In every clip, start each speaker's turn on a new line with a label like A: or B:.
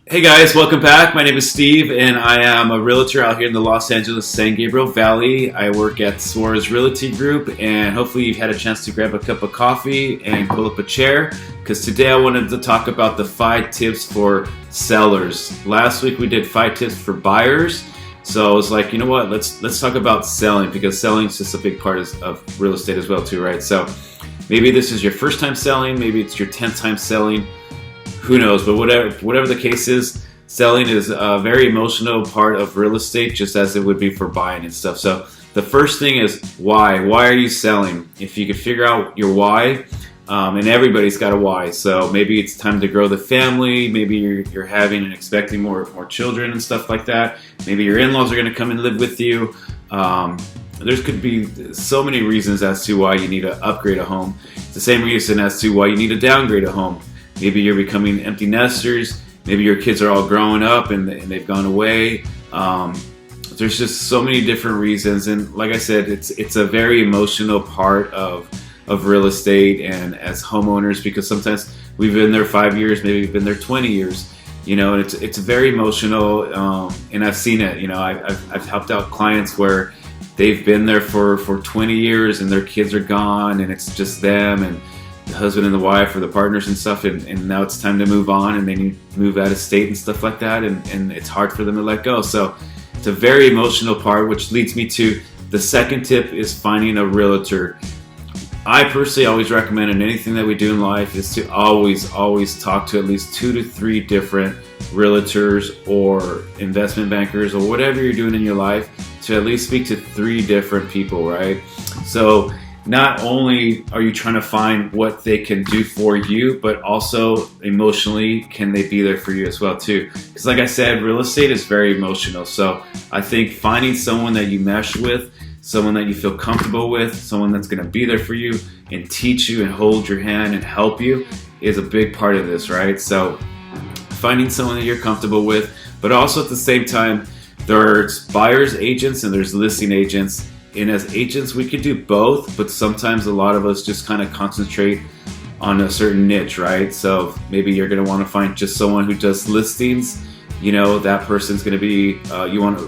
A: Hey guys, welcome back. My name is Steve and I am a realtor out here in the Los Angeles San Gabriel Valley. I work at Suarez Realty Group and hopefully you've had a chance to grab a cup of coffee and pull up a chair because today I wanted to talk about the 5 tips for sellers. Last week we did 5 tips for buyers. So I was like, you know what, let's talk about selling because selling is just a big part of real estate as well too, right? So maybe this is your first time selling, maybe it's your 10th time selling. Who knows, but whatever the case is, selling is a very emotional part of real estate, just as it would be for buying and stuff. So the first thing is why. Why are you selling? If you could figure out your why, and everybody's got a why. So maybe it's time to grow the family. Maybe you're having and expecting more children and stuff like that. Maybe your in-laws are going to come and live with you. There could be so many reasons as to why you need to upgrade a home. It's the same reason as to why you need to downgrade a home. Maybe you're becoming empty nesters. Maybe your kids are all growing up and they've gone away. There's just so many different reasons. And like I said, it's a very emotional part of real estate and as homeowners because sometimes we've been there 5 years, maybe we've been there 20 years. You know, and it's very emotional. And I've seen it. You know, I've helped out clients where they've been there for 20 years and their kids are gone and it's just them and the husband and the wife or the partners and stuff, and now it's time to move on and they need to move out of state and stuff like that, and it's hard for them to let go. So it's a very emotional part, which leads me to the second tip is finding a realtor. I personally always recommend in anything that we do in life is to always talk to at least 2 to 3 different realtors or investment bankers or whatever you're doing in your life, to at least speak to 3 different people, right? So not only are you trying to find what they can do for you, but also emotionally, can they be there for you as well too? Because like I said, real estate is very emotional. So I think finding someone that you mesh with, someone that you feel comfortable with, someone that's going to be there for you and teach you and hold your hand and help you is a big part of this, right? So finding someone that you're comfortable with, but also at the same time, there's buyer's agents and there's listing agents. And as agents, we could do both, but sometimes a lot of us just kind of concentrate on a certain niche, right? So maybe you're going to want to find just someone who does listings. You know, that person's going to be,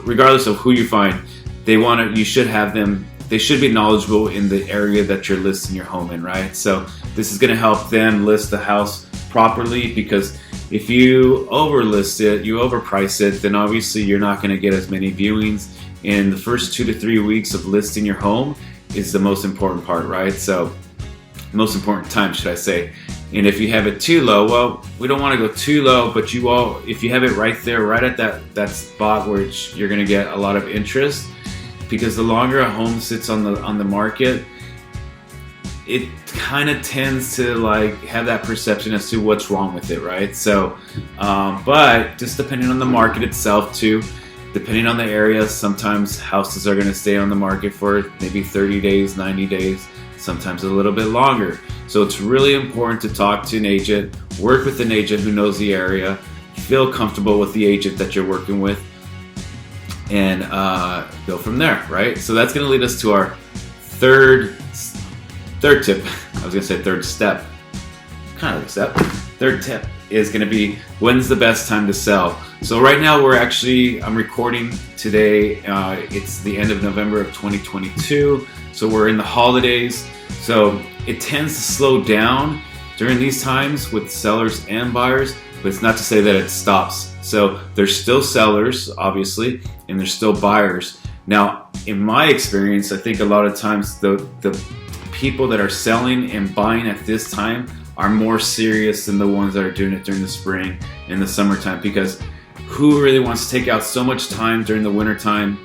A: regardless of who you find, you should have them, they should be knowledgeable in the area that you're listing your home in, right? So this is going to help them list the house properly, because if you overlist it, you overprice it, then obviously you're not going to get as many viewings. And the first 2 to 3 weeks of listing your home is the most important part, right? So most important time, should I say. And if you have it too low, well, we don't want to go too low, but if you have it right there, right at that spot where you're going to get a lot of interest, because the longer a home sits on the market, it kind of tends to like have that perception as to what's wrong with it, right? So, but just depending on the market itself too, depending on the area, sometimes houses are going to stay on the market for maybe 30 days, 90 days, sometimes a little bit longer. So it's really important to talk to an agent, work with an agent who knows the area, feel comfortable with the agent that you're working with, and go from there, right? So that's going to lead us to our third tip. I was going to say third step. Kind of a step. Third tip is going to be, when's the best time to sell? So right now I'm recording today. It's the end of November of 2022. So we're in the holidays. So it tends to slow down during these times with sellers and buyers, but it's not to say that it stops. So there's still sellers, obviously, and there's still buyers. Now, in my experience, I think a lot of times the people that are selling and buying at this time are more serious than the ones that are doing it during the spring and the summertime, because who really wants to take out so much time during the winter time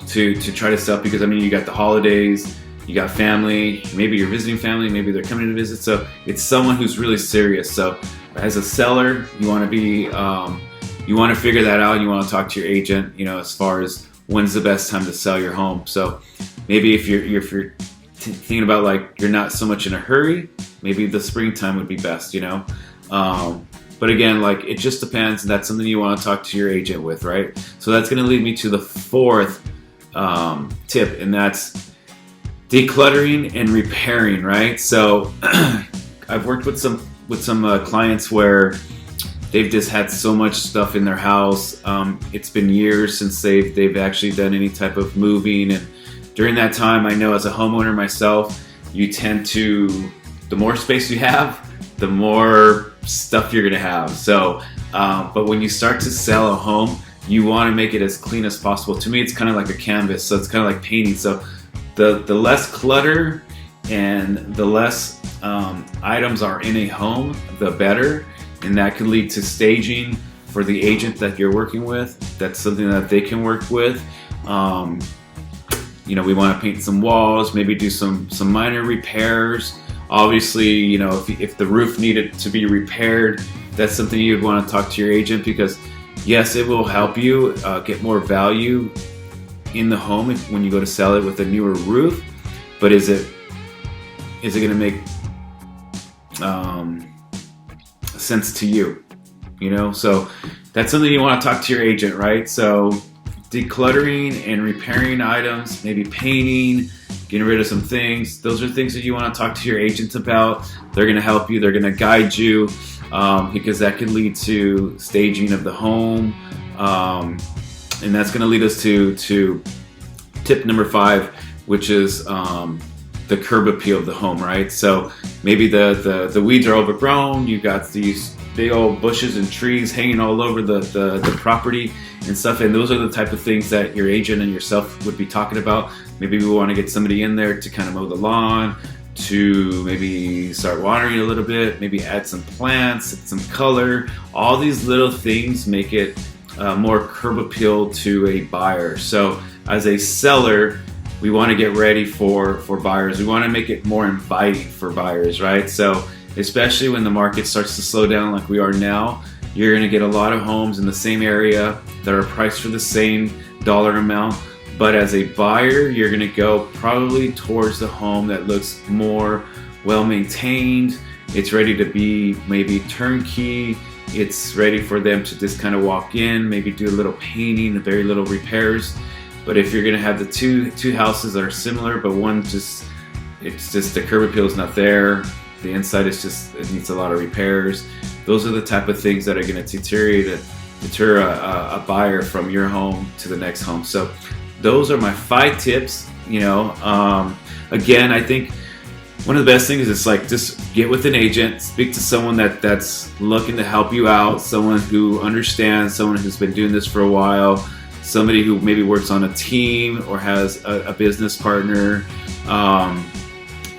A: to try to sell? Because I mean, you got the holidays, you got family, maybe you're visiting family, maybe they're coming to visit. So it's someone who's really serious. So as a seller, you want to be, you want to figure that out. You want to talk to your agent, you know, as far as when's the best time to sell your home. So maybe if you're thinking about like you're not so much in a hurry, maybe the springtime would be best, you know. But again, like it just depends, and that's something you want to talk to your agent with, right? So that's going to lead me to the fourth tip, and that's decluttering and repairing, right? So I've worked with some clients where they've just had so much stuff in their house. It's been years since they've actually done any type of moving, and during that time, I know as a homeowner myself, you tend to, the more space you have, the more stuff you're gonna have. So, but when you start to sell a home, you want to make it as clean as possible. To me, it's kind of like a canvas, so it's kind of like painting. So the less clutter and the less items are in a home, the better. And that could lead to staging for the agent that you're working with. That's something that they can work with. You know, we want to paint some walls, maybe do some minor repairs. Obviously, you know, if the roof needed to be repaired, that's something you'd want to talk to your agent, because yes, it will help you get more value in the home when you go to sell it with a newer roof. But is it going to make sense to you? You know, so that's something you want to talk to your agent, right? So decluttering and repairing items, maybe painting, getting rid of some things. Those are things that you want to talk to your agent about. They're going to help you. They're going to guide you, because that can lead to staging of the home. And that's going to lead us to tip number 5, which is the curb appeal of the home, right? So maybe the weeds are overgrown. You got these big old bushes and trees hanging all over the property and stuff, and those are the type of things that your agent and yourself would be talking about. Maybe we want to get somebody in there to kind of mow the lawn, to maybe start watering a little bit, maybe add some plants, some color. All these little things make it more curb appeal to a buyer. So as a seller, we want to get ready for buyers. We want to make it more inviting for buyers, right? So especially when the market starts to slow down like we are now, you're going to get a lot of homes in the same area that are priced for the same dollar amount. But as a buyer, you're going to go probably towards the home that looks more well-maintained. It's ready to be maybe turnkey. It's ready for them to just kind of walk in, maybe do a little painting, very little repairs. But if you're going to have the two houses that are similar, but one it's just the curb appeal is not there, the inside is just, it needs a lot of repairs. Those are the type of things that are going to deter a buyer from your home to the next home. So those are my 5 tips. You know, again, I think one of the best things is like just get with an agent, speak to someone that's looking to help you out, someone who understands, someone who's been doing this for a while, somebody who maybe works on a team or has a business partner.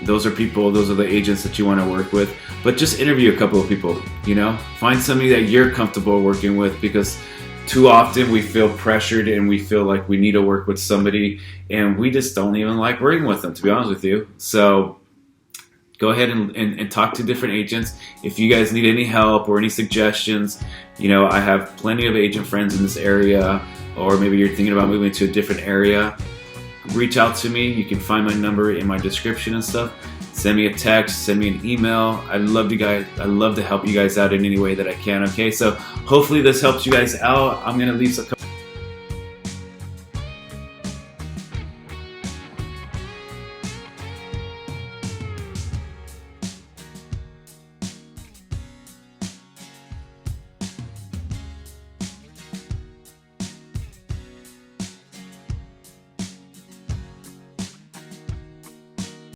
A: Those are the agents that you want to work with. But just interview a couple of people, you know, find somebody that you're comfortable working with, because too often we feel pressured and we feel like we need to work with somebody and we just don't even like working with them, to be honest with you. So go ahead and talk to different agents. If you guys need any help or any suggestions, you know, I have plenty of agent friends in this area, or maybe you're thinking about moving to a different area, reach out to me. You can find my number in my description and stuff. Send me a text, send me an email. I love to help you guys out in any way that I can. Okay, so hopefully this helps you guys out. I'm gonna leave a couple